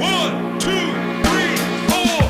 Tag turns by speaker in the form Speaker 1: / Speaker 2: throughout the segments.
Speaker 1: 1, 2, 3, 4.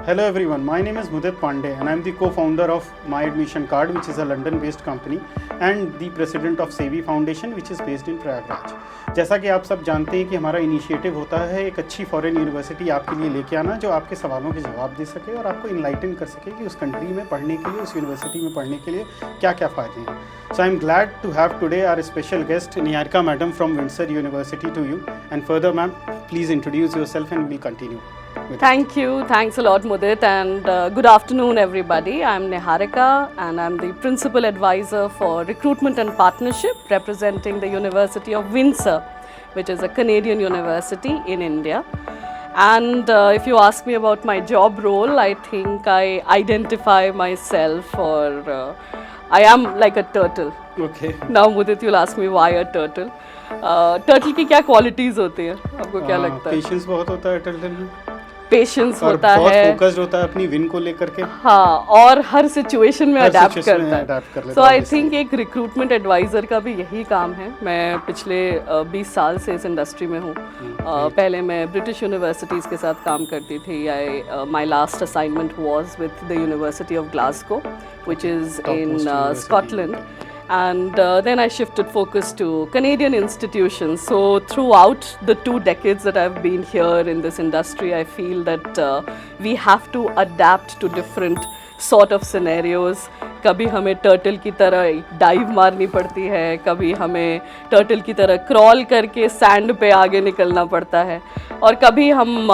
Speaker 2: Hello everyone, my name is Mudit Pandey and I am the co-founder of My Admission Card, which is a London-based company, and the president of Sevi Foundation, which is based in Prayagraj. जैसा कि आप सब जानते हैं कि हमारा initiative होता है एक अच्छी फॉरेन यूनिवर्सिटी आपके लिए लेके आना जो आपके सवालों के जवाब दे सके और आपको इनलाइटन कर सके कि उस कंट्री में पढ़ने के लिए, उस यूनिवर्सिटी में पढ़ने के लिए क्या क्या फ़ायदे हैं. So I am glad to have today our special guest Niharika Madam from Windsor University to you. And further, ma'am, please introduce yourself and we'll continue.
Speaker 3: Thank you. Thanks a lot, Mudit, and good afternoon, everybody. I'm Niharika, and I'm the Principal Advisor for Recruitment and Partnership, representing the University of Windsor, which is a Canadian university in India. And if you ask me about my job role, I think I identify myself, or I am like a turtle.
Speaker 2: Okay.
Speaker 3: Now, Mudit, you'll ask me why a turtle. Turtle की क्या qualities होती है, आपको क्या लगता है?
Speaker 2: Patience बहुत होता है टर्टल में.
Speaker 3: पेशेंस होता
Speaker 2: बहुत
Speaker 3: है,
Speaker 2: फोकस्ड होता है अपनी विन को लेकर के.
Speaker 3: हाँ, और हर सिचुएशन में अडेप्ट करता है. सो आई थिंक एक रिक्रूटमेंट एडवाइजर का भी यही काम है. मैं पिछले 20 साल से इस इंडस्ट्री में हूँ. पहले मैं ब्रिटिश यूनिवर्सिटीज़ के साथ काम करती थी. My last assignment was with the university of Glasgow, which is in Scotland. And then I shifted focus to Canadian institutions. So throughout the 2 decades that I've been here in this industry, I feel that we have to adapt to different sort of scenarios. कभी हमें turtle की तरह dive मारनी पड़ती है, कभी हमें turtle की तरह क्रॉल करके सैंड पे आगे निकलना पड़ता है, और कभी हम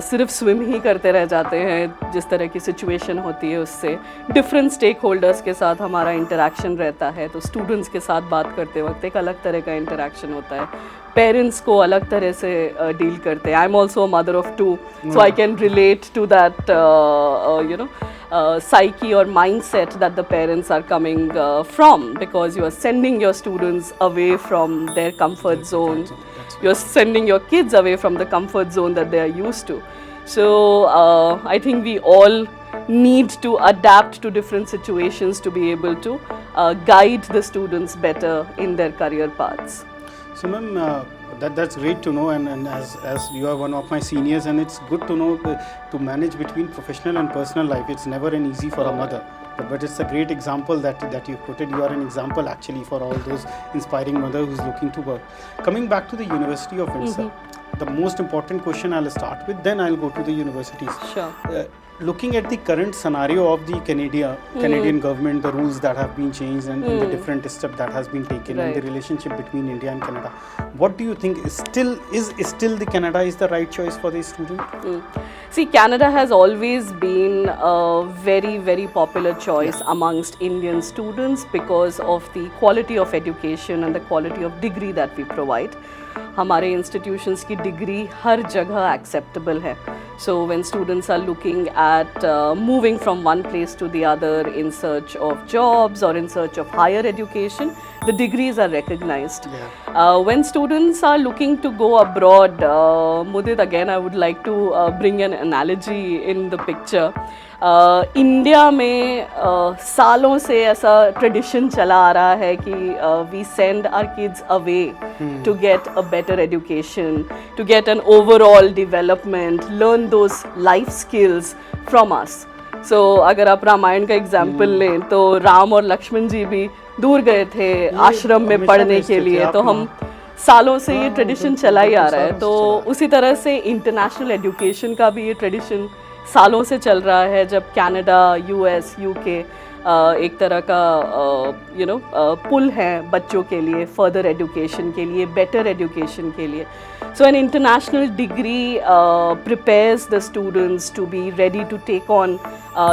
Speaker 3: सिर्फ स्विम ही करते रह जाते हैं. जिस तरह की सिचुएशन होती है उससे डिफरेंट स्टेक होल्डर्स के साथ हमारा इंटरेक्शन रहता है. तो स्टूडेंट्स के साथ बात करते वक्त एक अलग तरह का इंटरेक्शन होता है. पेरेंट्स को अलग तरह से डील करते हैं. I am also a mother of 2, so I can relate to that psyche or mindset that the parents are coming from, because you are sending your students away from their comfort zone. You're sending your kids away from the comfort zone that they are used to. So I think we all need to adapt to different situations to be able to guide the students better in their career paths.
Speaker 2: So ma'am, that's great to know, and as you are one of my seniors, and it's good to know to manage between professional and personal life. It's never an easy for a mother, but it's a great example that you put it. You are an example actually for all those inspiring mother who's looking to work. Coming back to the University of Windsor, the most important question I'll start with, then I'll go to the universities.
Speaker 3: Sure.
Speaker 2: Looking at the current scenario of the Canadian government, the rules that have been changed, and the different steps that has been taken, and the relationship between India and Canada, what do you think is still the Canada is the right choice for the student?
Speaker 3: See, Canada has always been a very, very popular choice amongst Indian students because of the quality of education and the quality of degree that we provide. हमारे institutions की degree हर जगह acceptable है. So when students are looking at moving from one place to the other in search of jobs or in search of higher education, the degrees are recognized. When students are looking to go abroad, Mudit, again I would like to bring an analogy in the picture. India में सालों से ऐसा tradition चला आ रहा है कि we send our kids away to get a better education, to get an overall development, learn those life skills from us. So अगर आप रामायण का एग्जाम्पल लें तो राम और लक्ष्मण जी भी दूर गए थे आश्रम में पढ़ने के लिए. तो हम सालों से ये ट्रेडिशन चला ही आ रहा है. तो उसी तरह से इंटरनेशनल एजुकेशन का भी ये ट्रेडिशन सालों से चल रहा है. जब कनाडा, यूएस, यूके एक तरह का पुल है बच्चों के लिए, फर्दर एजुकेशन के लिए, बेटर एजुकेशन के लिए. So an international degree prepares the students to be ready to take on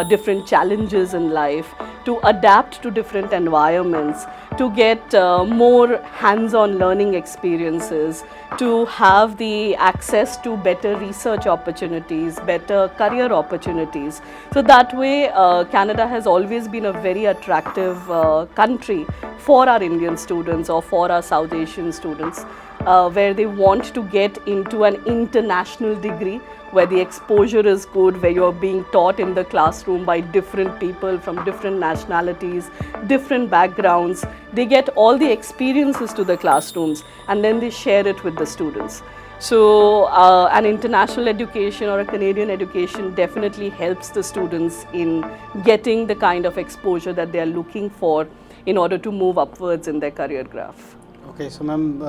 Speaker 3: different challenges in life, to adapt to different environments, to get more hands-on learning experiences, to have the access to better research opportunities, better career opportunities. So that way, Canada has always been a very attractive country for our Indian students or for our South Asian students. where they want to get into an international degree, where the exposure is good, where you're being taught in the classroom by different people from different nationalities, different backgrounds. They get all the experiences to the classrooms and then they share it with the students. So an international education or a Canadian education definitely helps the students in getting the kind of exposure that they are looking for in order to move upwards in their career graph.
Speaker 2: Okay, so ma'am,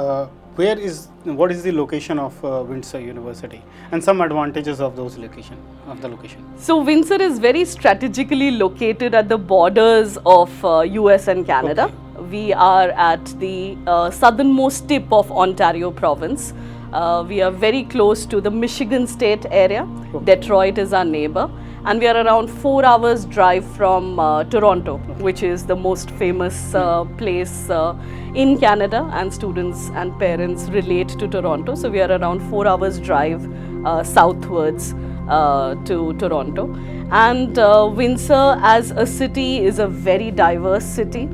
Speaker 2: what is the location of Windsor University and some advantages of the location?
Speaker 3: So Windsor is very strategically located at the borders of US and Canada.
Speaker 2: Okay.
Speaker 3: We are at the southernmost tip of Ontario province. We are very close to the Michigan state area.
Speaker 2: Okay.
Speaker 3: Detroit is our neighbor. And we are around 4 hours drive from Toronto, which is the most famous place in Canada, and students and parents relate to Toronto. So we are around 4 hours drive southwards to Toronto. And Windsor as a city is a very diverse city.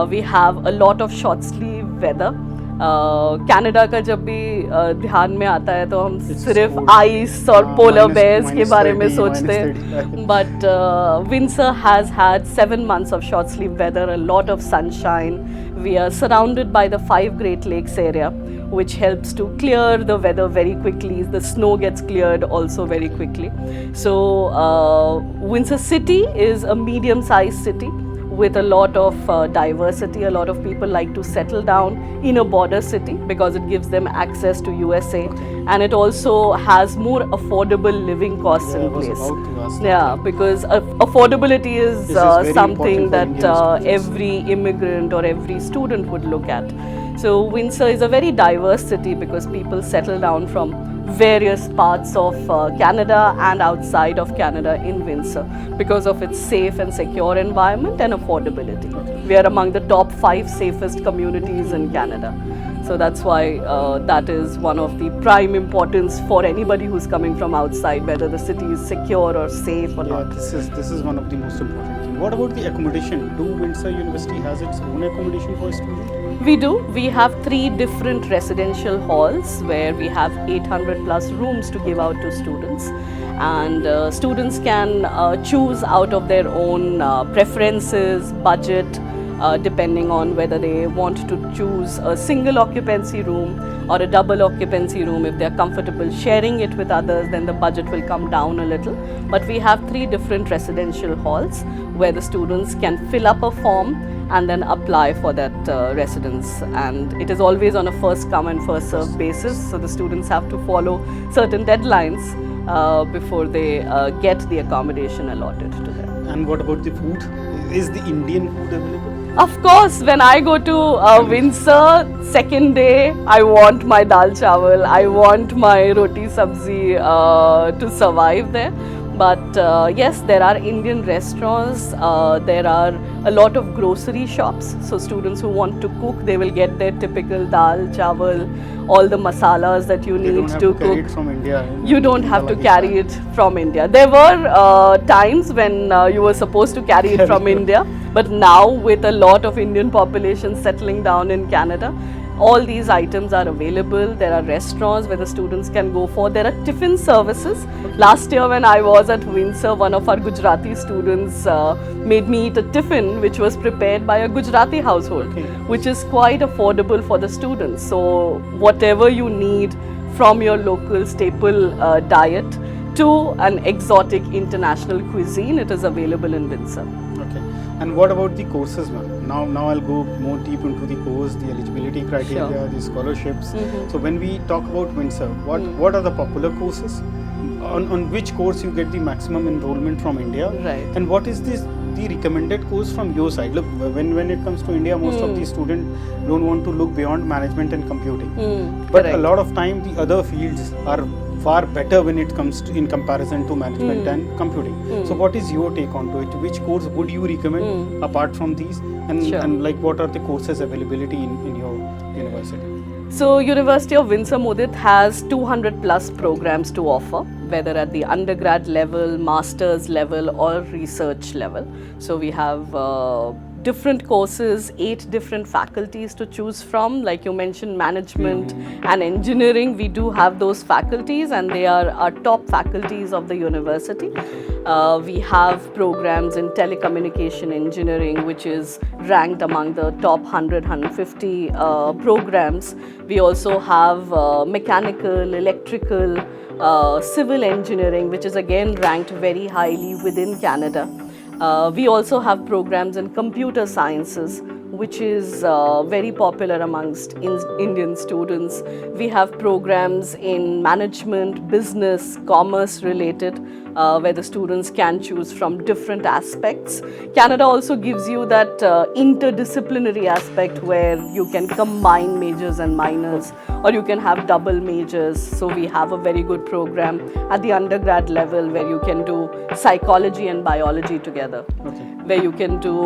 Speaker 3: We have a lot of short sleeve weather. Canada का जब भी ध्यान में आता है तो हम सिर्फ आइस और पोलर बेयर्स के बारे में सोचते हैं, but Windsor has had 7 months of short sleeve weather, a lot of sunshine. We are surrounded by the 5 Great Lakes area, which helps to clear the weather very quickly. The snow gets cleared also very quickly. So Windsor city is a medium-sized city with a lot of diversity. A lot of people like to settle down in a border city because it gives them access to USA, and it also has more affordable living costs in place. Yeah, because affordability is something that every immigrant or every student would look at. So Windsor is a very diverse city because people settle down from various parts of Canada and outside of Canada in Windsor because of its safe and secure environment and affordability. We are among the top 5 safest communities in Canada. So that's why that is one of the prime importance for anybody who's coming from outside, whether the city is secure or safe or not.
Speaker 2: This is one of the most important things. What about the accommodation? Do Windsor University has its own accommodation for students?
Speaker 3: We do. We have 3 different residential halls where we have 800 plus rooms to give out to students, and students can choose out of their own preferences, budget, depending on whether they want to choose a single occupancy room or a double occupancy room. If they are comfortable sharing it with others, then the budget will come down a little. But we have 3 different residential halls where the students can fill up a form and then apply for that residence, and it is always on a first come and first serve basis, so the students have to follow certain deadlines before they get the accommodation allotted to them.
Speaker 2: And what about the food? Is the Indian food available?
Speaker 3: Of course, when I go to Windsor, second day, I want my dal chawal, I want my roti sabzi to survive there. But yes, there are Indian restaurants, there are a lot of grocery shops. So students who want to cook, they will get their typical dal, chawal, all the masalas that you need to cook.
Speaker 2: Carry it from India.
Speaker 3: You don't have to carry it from India. There were times when you were supposed to carry it from India, but now with a lot of Indian population settling down in Canada, all these items are available. There are restaurants where the students can go for. There are tiffin services. Last year when I was at Windsor, one of our Gujarati students made me eat a tiffin which was prepared by a Gujarati household, which is quite affordable for the students. So whatever you need from your local staple diet to an exotic international cuisine, it is available in Windsor.
Speaker 2: Okay. And what about the courses, ma'am? Now I'll go more deep into the course, the eligibility criteria,
Speaker 3: Sure.
Speaker 2: the scholarships. So when we talk about Windsor, what are the popular courses? On which course you get the maximum enrollment from India?
Speaker 3: Right.
Speaker 2: And what is the recommended course from your side? Look, when it comes to India, most of the students don't want to look beyond management and computing. But
Speaker 3: Correct.
Speaker 2: a lot of time the other fields are far better when it comes to in comparison to management and computing. So what is your take on to it? Which course would you recommend apart from these? And,
Speaker 3: Sure.
Speaker 2: and like what are the courses availability in your university?
Speaker 3: So University of Windsor Mudit has 200 plus programs to offer, whether at the undergrad level, master's level or research level. So we have different courses, 8 different faculties to choose from. Like you mentioned, management and engineering, we do have those faculties, and they are our top faculties of the university. We have programs in telecommunication engineering, which is ranked among the top 100, 150 programs. We also have mechanical, electrical, civil engineering, which is again ranked very highly within Canada. We also have programs in computer sciences, which is very popular amongst Indian students. We have programs in management, business, commerce related, where the students can choose from different aspects. Canada also gives you that interdisciplinary aspect where you can combine majors and minors, or you can have double majors. So we have a very good program at the undergrad level where you can do psychology and biology together, where you can do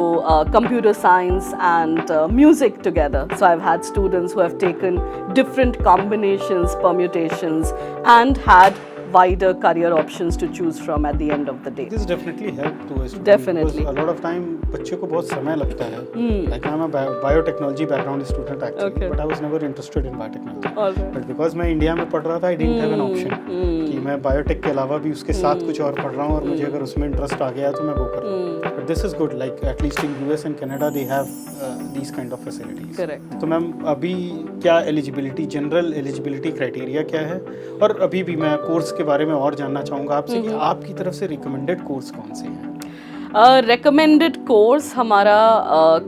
Speaker 3: computer science and music together. So I've had students who have taken different combinations, permutations, and had wider career options to choose from at the end of the day.
Speaker 2: This definitely helped to a student.
Speaker 3: Definitely.
Speaker 2: Because a lot of time बच्चे को बहुत समय लगता है. Like I'm a biotechnology background student actually,
Speaker 3: Okay.
Speaker 2: but I was never interested in biotechnology.
Speaker 3: Alright.
Speaker 2: But because मैं India में पढ़ रहा था, I didn't have an option कि मैं बायोटेक के अलावा भी उसके साथ कुछ और पढ़ रहा हूँ, और मुझे अगर उसमें इंटरेस्ट आ गया तो मैं वो कर रहा हूँ. But this is good. Like at least in US and Canada they have these kind of facilities.
Speaker 3: Correct.
Speaker 2: तो मैम अभी क्या एलिजिबिलिटी, जनरल एलिजिबिलिटी क्राइटेरिया क्या है, और अभी भी मैं कोर्स के बारे में और जानना चाहूँगा आपसे कि आपकी तरफ से रिकमेंडेड कोर्स कौन से हैं?
Speaker 3: Recommended course हमारा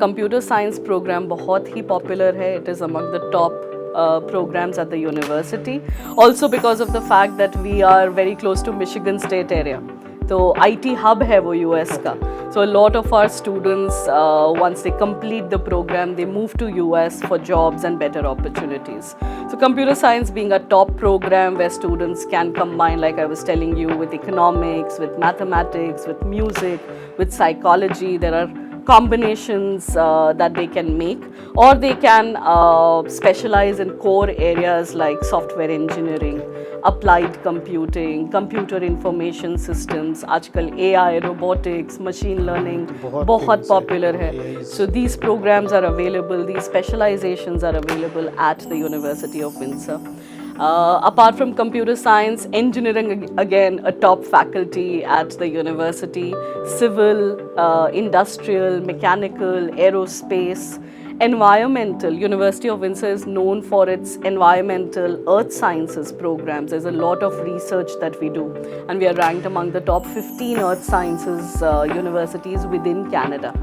Speaker 3: कंप्यूटर साइंस प्रोग्राम बहुत ही पॉपुलर है. It is among the top programs at the university, also because of the fact that we are very close to Michigan State area. तो IT hub है वो US का. So a lot of our students, once they complete the program, they move to US for jobs and better opportunities. So computer science being a top program where students can combine, like I was telling you, with economics, with mathematics, with music, with psychology. There are combinations that they can make, or they can specialize in core areas like software engineering, applied computing, computer information systems. आजकल AI, robotics, machine learning बहुत popular है. So these programs are available, these specializations are available at the University of Windsor. Apart from computer science, engineering again a top faculty at the university, civil, industrial, mechanical, aerospace, environmental. University of Windsor is known for its environmental earth sciences programs. There's a lot of research that we do, and we are ranked among the top 15 earth sciences universities within Canada.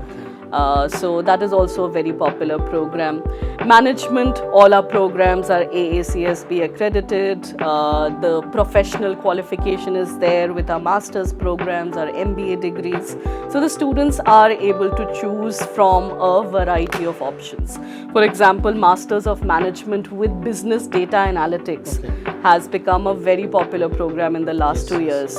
Speaker 3: So that is also a very popular program. Management, all our programs are AACSB accredited. The professional qualification is there with our master's programs, our MBA degrees. So the students are able to choose from a variety of options. For example, Masters of Management with Business Data Analytics has become a very popular program in the last 2 years.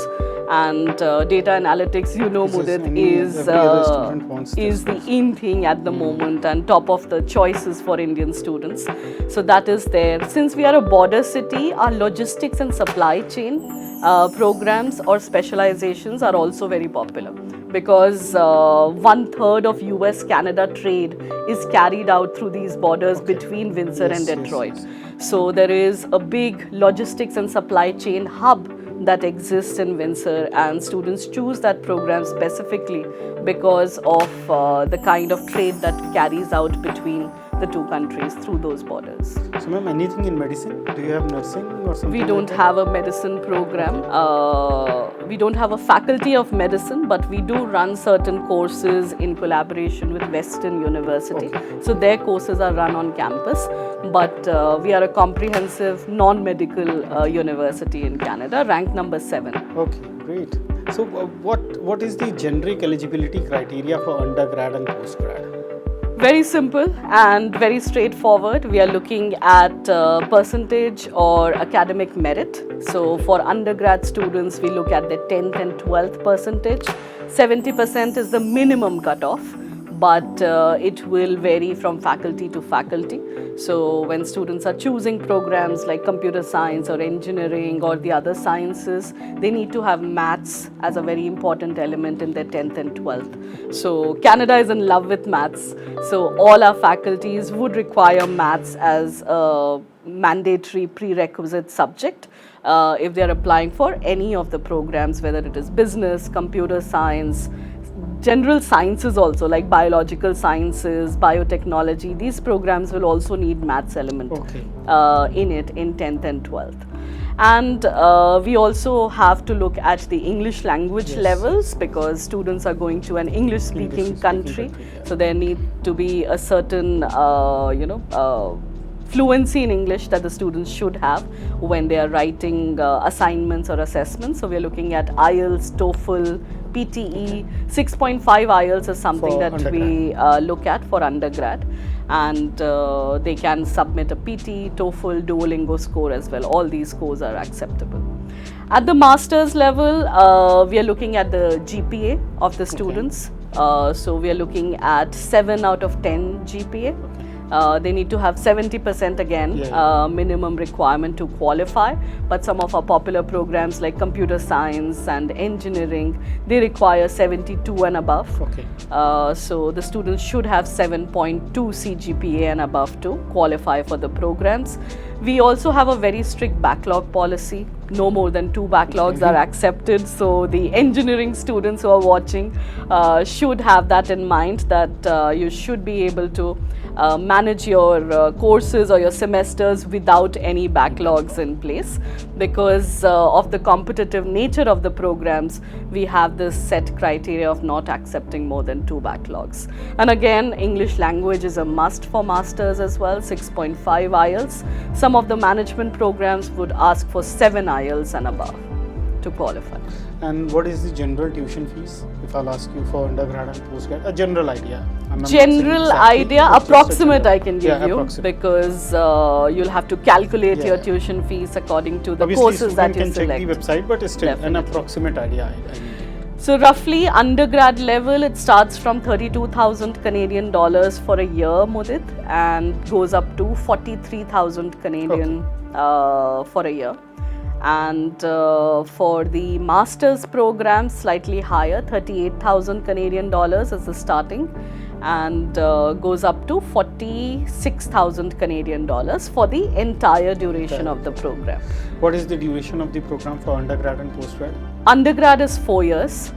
Speaker 3: And data analytics, you know, Mudit, is the in thing at the moment and top of the choices for Indian students. So that is there. Since we are a border city, our logistics and supply chain programs or specializations are also very popular, because 1/3 of US-Canada trade is carried out through these borders between Windsor and Detroit. So there is a big logistics and supply chain hub that exists in Windsor, and students choose that program specifically because of the kind of trade that carries out between the two countries through those borders.
Speaker 2: So ma'am, anything in medicine? Do you have nursing or something?
Speaker 3: We don't have a medicine program. We don't have a faculty of medicine, but we do run certain courses in collaboration with Western University. So their courses are run on campus, but we are a comprehensive non-medical university in Canada, ranked number 7.
Speaker 2: Okay, great. So what is the generic eligibility criteria for undergrad and postgrad?
Speaker 3: Very simple and very straightforward. We are looking at percentage or academic merit. So for undergrad students, we look at their 10th and 12th percentage. 70% is the minimum cutoff. but it will vary from faculty to faculty. So when students are choosing programs like computer science or engineering or the other sciences, they need to have maths as a very important element in their 10th and 12th. So Canada is in love with maths. So all our faculties would require maths as a mandatory prerequisite subject if they are applying for any of the programs, whether it is business, computer science, general sciences also like biological sciences, biotechnology. These programs will also need maths element in it in 10th and 12th. And we also have to look at the English language levels, because students are going to an English speaking country. So there need to be a certain fluency in English that the students should have when they are writing assignments or assessments. So we are looking at IELTS, TOEFL, PTE. 6.5 IELTS is something
Speaker 2: For
Speaker 3: that
Speaker 2: undergrad.
Speaker 3: we look at for undergrad, and they can submit a PT, TOEFL, Duolingo score as well. All these scores are acceptable. At the master's level, we are looking at the GPA of the students. So we are looking at 7 out of 10 GPA. They need to have 70% again, minimum requirement to qualify. But some of our popular programs like computer science and engineering, they require 72 and above. So the students should have 7.2 CGPA and above to qualify for the programs. We also have a very strict backlog policy. No more than 2 backlogs are accepted. So the engineering students who are watching should have that in mind, that you should be able to manage your courses or your semesters without any backlogs in place. Because of the competitive nature of the programs, we have this set criteria of not accepting more than 2 backlogs. And again, English language is a must for masters as well, 6.5 IELTS. Some of the management programs would ask for 7 IELTS and above to qualify.
Speaker 2: And what is the general tuition fees, if I'll ask you, for undergrad and postgrad? A general idea. I'm not saying
Speaker 3: General
Speaker 2: exactly,
Speaker 3: idea,
Speaker 2: but just a
Speaker 3: approximate
Speaker 2: general-
Speaker 3: I can give you,
Speaker 2: approximate.
Speaker 3: because you'll have to calculate your tuition fees according to the
Speaker 2: Obviously,
Speaker 3: courses that you
Speaker 2: student can
Speaker 3: select.
Speaker 2: check the website, but still an
Speaker 3: Definitely.
Speaker 2: approximate idea I need.
Speaker 3: So roughly undergrad level, it starts from 32,000 Canadian dollars for a year, Mudit, and goes up to 43,000 Canadian for a year. And for the master's program, slightly higher, 38,000 Canadian dollars is the starting, and goes up to 46,000 Canadian dollars for the entire duration of the program.
Speaker 2: What is the duration of the program for undergrad and postgrad?
Speaker 3: Undergrad is 4 years.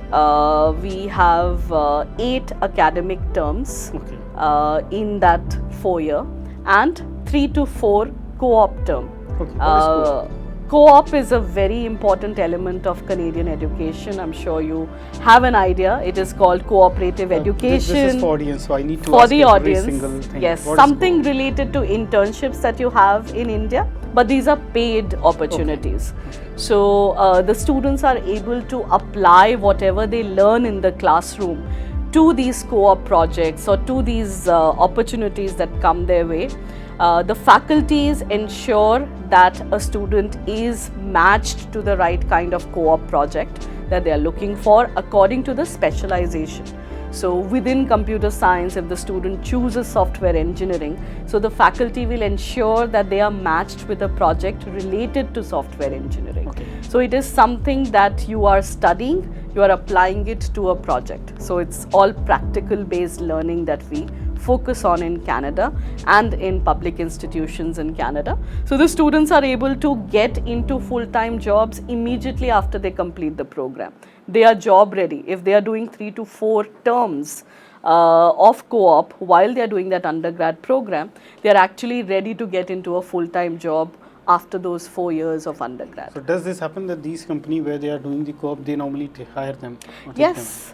Speaker 3: We have 8 academic terms in that 4 year, and 3 to 4 co-op term.
Speaker 2: What is co-op?
Speaker 3: Co-op is a very important element of Canadian education. I'm sure you have an idea. It is called cooperative education.
Speaker 2: This is for audience, so I need to
Speaker 3: For
Speaker 2: ask
Speaker 3: the
Speaker 2: every
Speaker 3: audience,
Speaker 2: single thing.
Speaker 3: yes,
Speaker 2: What is
Speaker 3: something
Speaker 2: co-op?
Speaker 3: related to internships that you have in India, but these are paid opportunities. So the students are able to apply whatever they learn in the classroom to these co-op projects or to these opportunities that come their way. The faculties ensure that a student is matched to the right kind of co-op project that they are looking for according to the specialization. So within computer science, if the student chooses software engineering, so the faculty will ensure that they are matched with a project related to software engineering. So it is something that you are studying, you are applying it to a project. So it's all practical based learning that we focus on in Canada and in public institutions in Canada. So the students are able to get into full-time jobs immediately after they complete the program. They are job ready. If they are doing 3 to 4 terms of co-op while they are doing that undergrad program, they are actually ready to get into a full-time job after those 4 years of undergrad.
Speaker 2: So does this happen that these companies where they are doing the co-op, they normally hire them? or take
Speaker 3: Yes.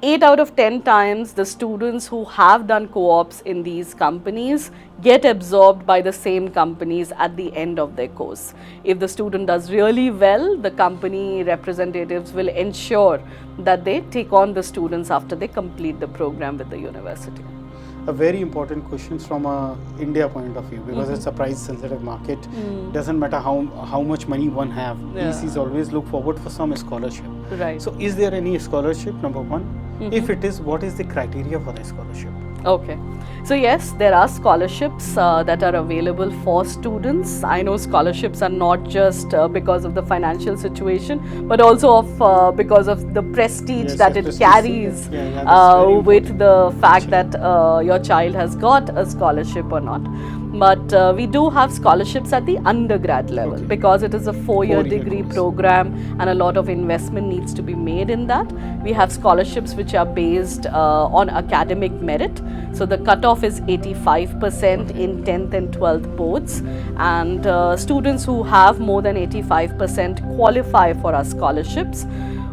Speaker 3: 8 out of 10 times the students who have done co-ops in these companies get absorbed by the same companies at the end of their course. If the student does really well, the company representatives will ensure that they take on the students after they complete the program with the university.
Speaker 2: A very important question from a India point of view, because it's a price sensitive market. Doesn't matter how much money one have.
Speaker 3: Yeah.
Speaker 2: VCs always look forward for some scholarship.
Speaker 3: Right.
Speaker 2: So is there any scholarship, number one? If it is, what is the criteria for the scholarship?
Speaker 3: Okay. So yes, there are scholarships that are available for students. I know scholarships are not just because of the financial situation, but also of because of the prestige
Speaker 2: Yes,
Speaker 3: that
Speaker 2: yes,
Speaker 3: it
Speaker 2: prestige.
Speaker 3: carries
Speaker 2: That's very
Speaker 3: with the fact that your child has got a scholarship or not. But we do have scholarships at the undergrad level,
Speaker 2: Okay.
Speaker 3: because it is a four-year
Speaker 2: Four-year
Speaker 3: degree
Speaker 2: course.
Speaker 3: program and a lot of investment needs to be made in that. We have scholarships which are based on academic merit. So the cutoff is 85% in 10th and 12th boards, and students who have more than 85% qualify for our scholarships,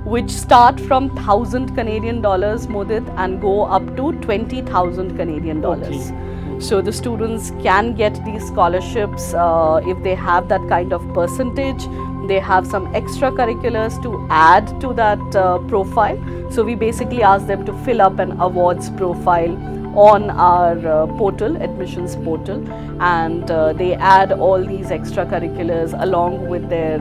Speaker 3: which start from 1,000 Canadian dollars, Mudit, and go up to 20,000 Canadian dollars.
Speaker 2: Okay.
Speaker 3: So the students can get these scholarships if they have that kind of percentage. They have some extracurriculars to add to that profile. So we basically ask them to fill up an awards profile on our portal, admissions portal, and they add all these extracurriculars along with their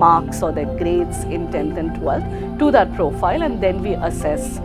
Speaker 3: marks or their grades in 10th and 12th to that profile, and then we assess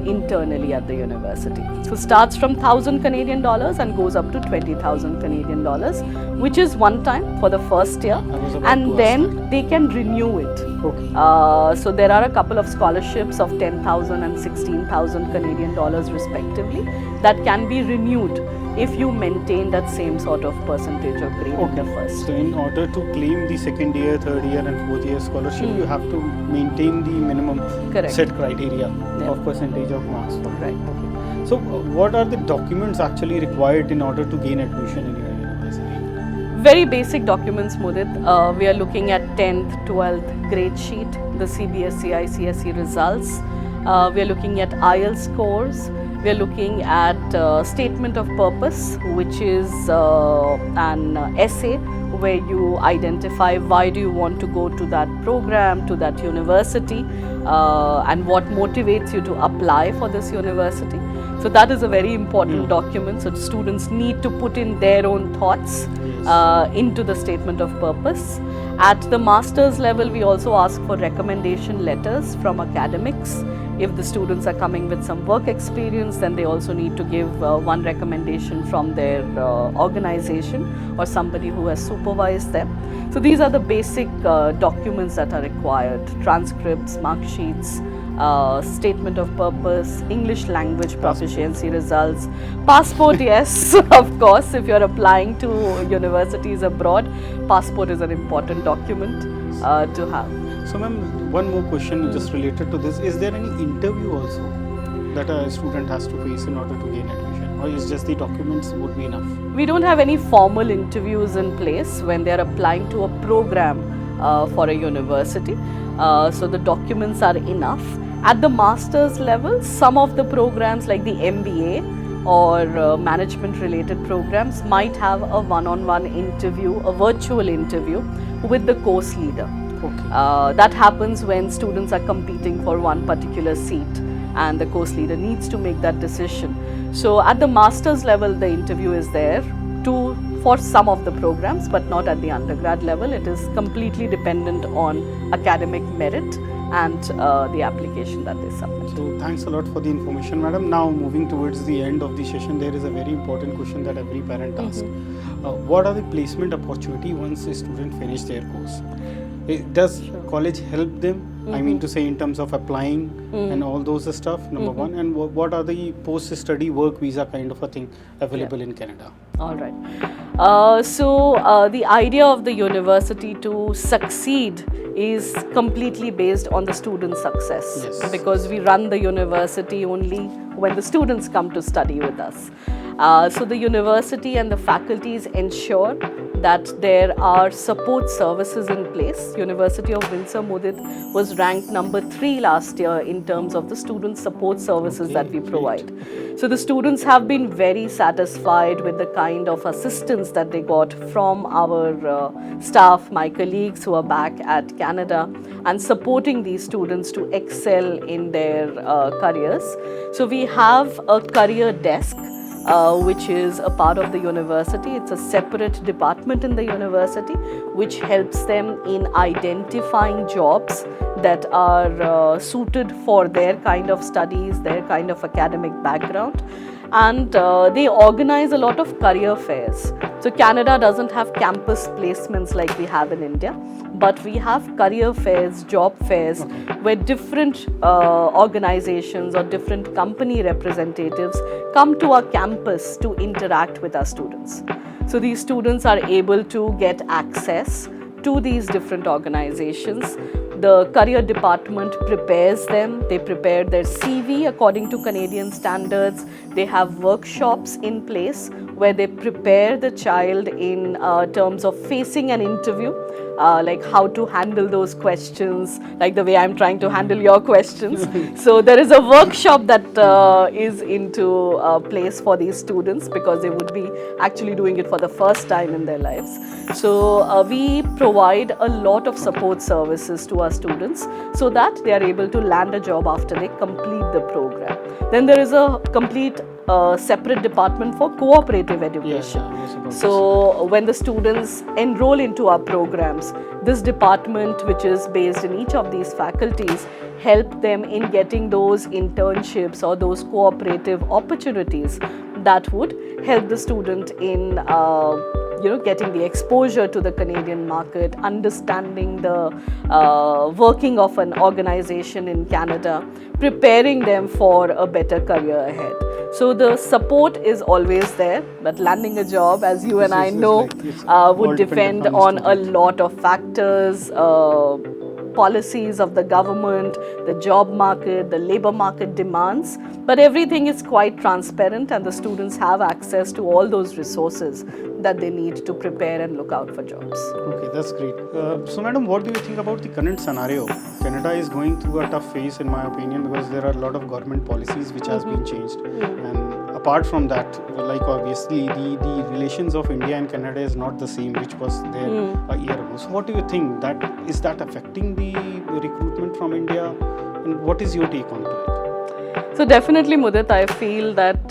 Speaker 3: internally at the university. So starts from 1,000 Canadian dollars and goes up to 20,000 Canadian dollars, which is one time for the first year,
Speaker 2: was about to
Speaker 3: and
Speaker 2: ask
Speaker 3: then they can renew it.
Speaker 2: Okay.
Speaker 3: So there are a couple of scholarships of 10,000 and 16,000 Canadian dollars respectively that can be renewed if you maintain that same sort of percentage of grade in the first.
Speaker 2: So in order to claim the second year, third year and fourth year scholarship, you have to maintain the minimum
Speaker 3: Correct.
Speaker 2: set criteria
Speaker 3: Yeah.
Speaker 2: of percentage of marks. For
Speaker 3: Right.
Speaker 2: Okay. So what are the documents actually required in order to gain admission in your university?
Speaker 3: Very basic documents, Mudit. We are looking at 10th, 12th grade sheet, the CBSE, ICSE results. We are looking at IELTS scores. We are looking at statement of purpose, which is an essay where you identify why do you want to go to that program, to that university, and what motivates you to apply for this university. So that is a very important document. So students need to put in their own thoughts into the statement of purpose. At the master's level, we also ask for recommendation letters from academics. If the students are coming with some work experience, then they also need to give one recommendation from their organization or somebody who has supervised them. So these are the basic documents that are required: transcripts, mark sheets, statement of purpose, English language proficiency results, passport, yes, of course, if you're applying to universities abroad, passport is an important document to have.
Speaker 2: So ma'am, one more question just related to this. Is there any interview also that a student has to face in order to gain admission, or is just the documents would be enough?
Speaker 3: We don't have any formal interviews in place when they are applying to a program for a university. So the documents are enough. At the master's level, some of the programs like the MBA or management related programs might have a one-on-one interview, a virtual interview with the course leader.
Speaker 2: Okay.
Speaker 3: That happens when students are competing for one particular seat and the course leader needs to make that decision. So at the master's level, the interview is there for some of the programs, but not at the undergrad level. It is completely dependent on academic merit and the application that they submit.
Speaker 2: So thanks a lot for the information, madam. Now moving towards the end of the session, there is a very important question that every parent asks. What are the placement opportunity once a student finish their course? Does college help them? I mean to say in terms of applying and all those stuff, number one. And what are the post-study work visa kind of a thing available in Canada?
Speaker 3: All right. So the idea of the university to succeed is completely based on the student success.
Speaker 2: Yes.
Speaker 3: Because we run the university only when the students come to study with us. So the university and the faculties ensure that there are support services in place. University of Windsor Mudit was ranked number 3 last year in terms of the student support services that we provide. So the students have been very satisfied with the kind of assistance that they got from our staff, my colleagues who are back at Canada, and supporting these students to excel in their careers. So we have a career desk which is a part of the university. It's a separate department in the university which helps them in identifying jobs that are suited for their kind of studies, their kind of academic background. And they organize a lot of career fairs. So Canada doesn't have campus placements like we have in India, but we have career fairs, job fairs, where different organizations or different company representatives come to our campus to interact with our students. So these students are able to get access to these different organizations. The career department prepares them. They prepare their CV according to Canadian standards. They have workshops in place where they prepare the child in terms of facing an interview, like how to handle those questions, like the way I'm trying to handle your questions. So there is a workshop that is into place for these students because they would be actually doing it for the first time in their lives. So we provide a lot of support services to our students so that they are able to land a job after they complete the program. Then there is a complete separate department for cooperative education. So when the students enroll into our programs, this department, which is based in each of these faculties, help them in getting those internships or those cooperative opportunities that would help the student in getting the exposure to the Canadian market, understanding the working of an organization in Canada, preparing them for a better career ahead. So the support is always there, but landing a job, as you and I know, would depend on a lot of factors, policies of the government, the job market, the labor market demands, but everything is quite transparent and the students have access to all those resources that they need to prepare and look out for jobs.
Speaker 2: Okay, that's great. So madam, what do you think about the current scenario? Canada is going through a tough phase in my opinion because there are a lot of government policies which has been changed. And apart from that, like obviously the relations of India and Canada is not the same which was there a year ago. So what do you think? Is that affecting the recruitment from India? And what is your take on it?
Speaker 3: So definitely, Mudit, I feel that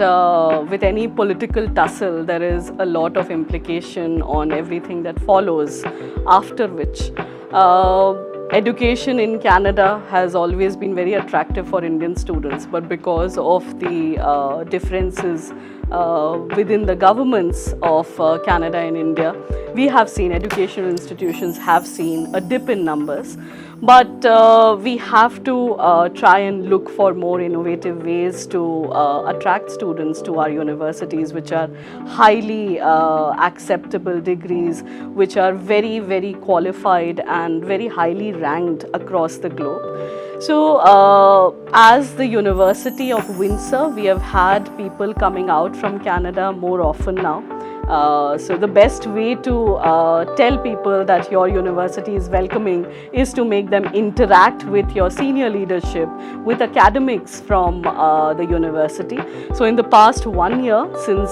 Speaker 3: with any political tussle, there is a lot of implication on everything that follows, after which education in Canada has always been very attractive for Indian students, but because of the differences within the governments of Canada and India, we have seen educational institutions have seen a dip in numbers. But we have to try and look for more innovative ways to attract students to our universities, which are highly acceptable degrees, which are very, very qualified and very highly ranked across the globe. So, as the University of Windsor, we have had people coming out from Canada more often now. So the best way to tell people that your university is welcoming is to make them interact with your senior leadership, with academics from the university. So in the past 1 year, since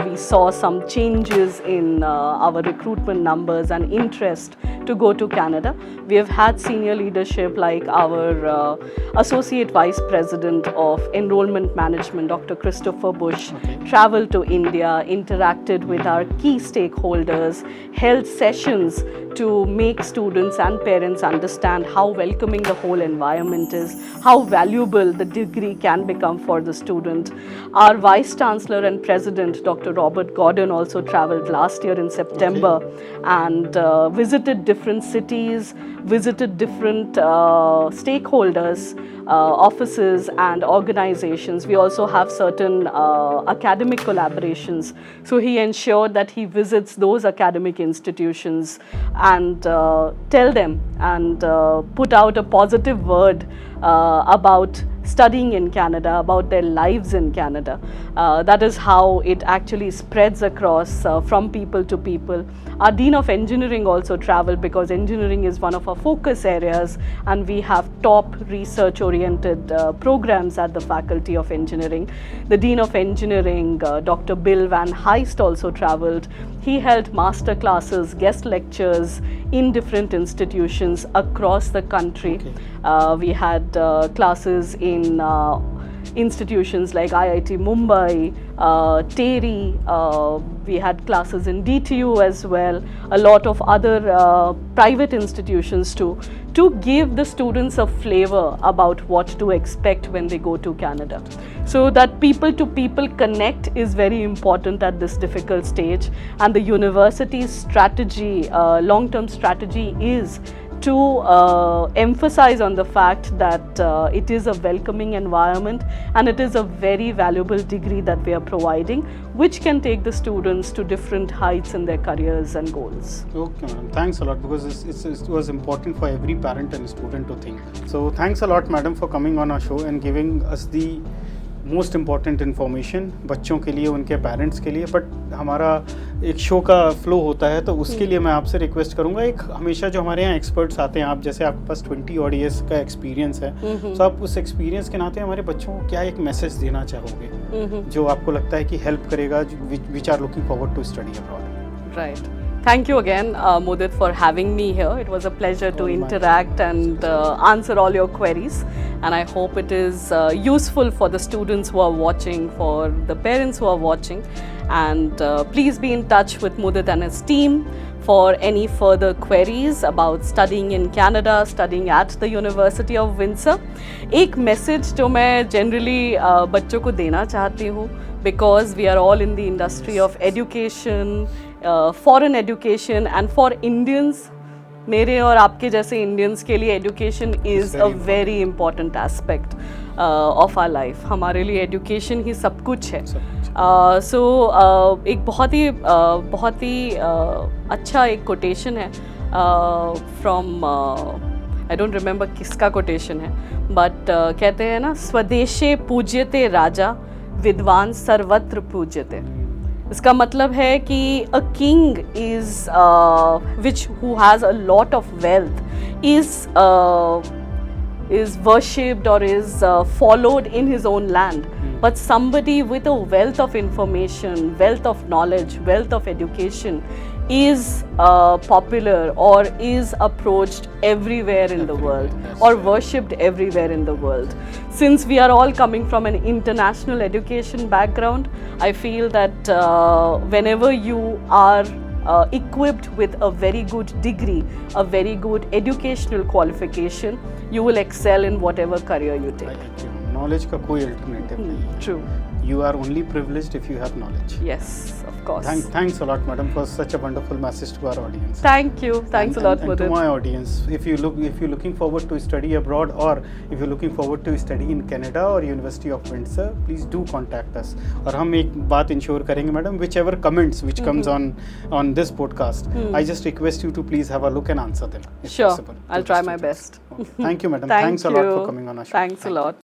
Speaker 3: we saw some changes in our recruitment numbers and interest to go to Canada, we have had senior leadership like our Associate Vice President of Enrollment Management, Dr. Christopher Bush, travel to India, interacted with our key stakeholders, held sessions to make students and parents understand how welcoming the whole environment is, how valuable the degree can become for the student. Our Vice Chancellor and President, Dr. Robert Gordon, also traveled last year in September and visited different cities, visited different stakeholders, offices and organizations. We also have certain academic collaborations. So he ensured that he visits those academic institutions and tell them and put out a positive word about studying in Canada, about their lives in Canada. That is how it actually spreads across from people to people. Our Dean of Engineering also traveled because engineering is one of our focus areas and we have top research-oriented programs at the Faculty of Engineering. The Dean of Engineering, Dr. Bill Van Heist, also traveled. He held master classes, guest lectures in different institutions across the country. We had classes in institutions like IIT Mumbai, TERI, we had classes in DTU as well, a lot of other private institutions too, to give the students a flavor about what to expect when they go to Canada. So that people to people connect is very important at this difficult stage, and the university's strategy, long-term strategy is to emphasize on the fact that it is a welcoming environment and it is a very valuable degree that we are providing, which can take the students to different heights in their careers and goals.
Speaker 2: Okay, madam. Thanks a lot, because it was important for every parent and student to think. So thanks a lot, madam, for coming on our show and giving us the most important information बच्चों के लिए, उनके parents के लिए. But हमारा एक show का flow होता है, तो उसके लिए मैं आपसे रिक्वेस्ट करूंगा, एक हमेशा जो हमारे यहाँ एक्सपर्ट्स आते हैं, आप जैसे आपके पास 20 odd years का एक्सपीरियंस है, तो आप उस एक्सपीरियंस के नाते हमारे बच्चों को क्या एक मैसेज देना चाहोगे जो आपको लगता है कि हेल्प करेगा, which are looking forward to study abroad.
Speaker 3: Right. Thank you again, Mudit, for having me here. It was a pleasure to interact and answer all your queries. And I hope it is useful for the students who are watching, for the parents who are watching. And please be in touch with Mudit and his team for any further queries about studying in Canada, studying at the University of Windsor. एक message जो मैं generally बच्चों को देना चाहती हूँ, because we are all in the industry of education, foreign education, and for Indians, मेरे और आपके जैसे Indians के लिए education is a very important aspect of our life. हमारे लिए education ही सब कुछ है. So एक बहुत ही अच्छा एक quotation है from I don't remember किसका quotation है, but कहते हैं ना, स्वदेशे पूज्यते राजा विद्वान सर्वत्र पूज्यते. इसका मतलब है कि a king is which who has a lot of wealth is worshipped or is followed in his own land, but somebody with a wealth of information, wealth of knowledge, wealth of education is popular or is approached everywhere in the world or worshipped everywhere in the world. Since we are all coming from an international education background, I feel that whenever you are equipped with a very good degree, a very good educational qualification, you will excel in whatever career you take.
Speaker 2: Knowledge का कोई alternative नहीं है.
Speaker 3: True.
Speaker 2: You are only privileged if you have knowledge.
Speaker 3: Yes, of course.
Speaker 2: Thanks a lot, madam, for such a wonderful message to our audience.
Speaker 3: Thank you. Thanks a lot,
Speaker 2: and
Speaker 3: Mudit.
Speaker 2: to my audience, if you're looking forward to study abroad, or if you're looking forward to study in Canada or University of Windsor, please do contact us. और हम एक बात ensure करेंगे, madam, whichever comments which comes on this podcast, I just request you to please have a look and answer them if
Speaker 3: Sure,
Speaker 2: possible.
Speaker 3: I'll try my best.
Speaker 2: Okay. Thank you, madam.
Speaker 3: Thank
Speaker 2: Thanks a lot
Speaker 3: you.
Speaker 2: for coming on our show.
Speaker 3: Thanks a lot.